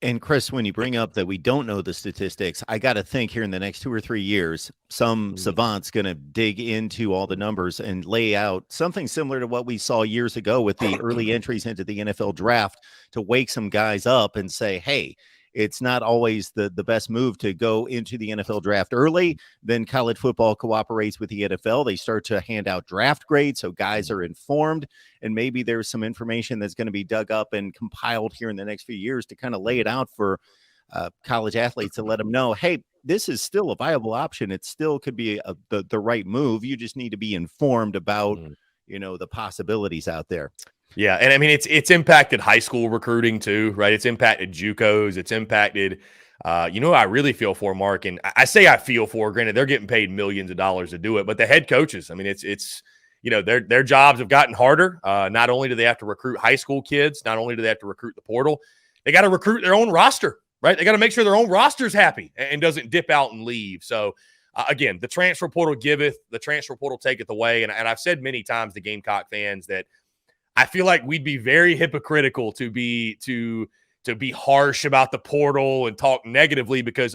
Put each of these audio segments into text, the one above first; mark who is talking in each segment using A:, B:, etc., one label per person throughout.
A: And Chris, when you bring up that we don't know the statistics, I got to think here in the next 2 or 3 years, some savant's going to dig into all the numbers and lay out something similar to what we saw years ago with the early entries into the NFL draft to wake some guys up and say, hey, it's not always the best move to go into the NFL draft early. Then college football cooperates with the NFL. They start to hand out draft grades so guys are informed. And maybe there's some information that's going to be dug up and compiled here in the next few years to kind of lay it out for college athletes to let them know, hey, this is still a viable option. It still could be the right move. You just need to be informed about, the possibilities out there.
B: Yeah, and I mean it's impacted high school recruiting too, right? It's impacted JUCOs. It's impacted. I really feel for, Mark, and I say I feel for. Granted, they're getting paid millions of dollars to do it, but the head coaches. I mean, it's their jobs have gotten harder. Not only do they have to recruit high school kids, not only do they have to recruit the portal, they got to recruit their own roster, right? They got to make sure their own roster's happy and doesn't dip out and leave. So. Again, the transfer portal giveth, the transfer portal taketh away. And I've said many times to Gamecock fans that I feel like we'd be very hypocritical to be harsh about the portal and talk negatively, because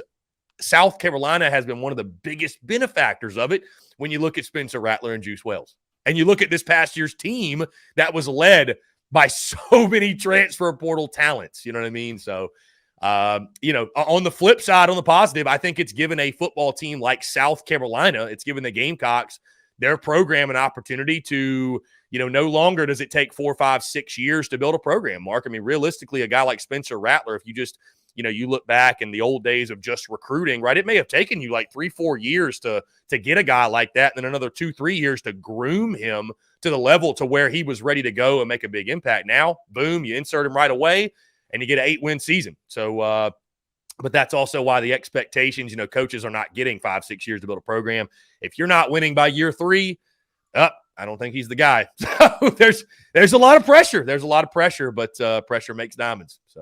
B: South Carolina has been one of the biggest benefactors of it when you look at Spencer Rattler and Juice Wells. And you look at this past year's team that was led by so many transfer portal talents. You know what I mean? So, on the flip side, on the positive, I think it's given a football team like South Carolina, it's given the Gamecocks, their program, an opportunity to, no longer does it take 4, 5, 6 years to build a program, Mark. I mean, realistically, a guy like Spencer Rattler, if you just, you look back in the old days of just recruiting, right, it may have taken you like 3, 4 years to get a guy like that, and then another 2, 3 years to groom him to the level to where he was ready to go and make a big impact. Now, boom, you insert him right away, and you get an 8-win season. So, but that's also why the expectations, coaches are not getting 5, 6 years to build a program. If you're not winning by year 3, I don't think he's the guy. So there's a lot of pressure. There's a lot of pressure, but pressure makes diamonds. So.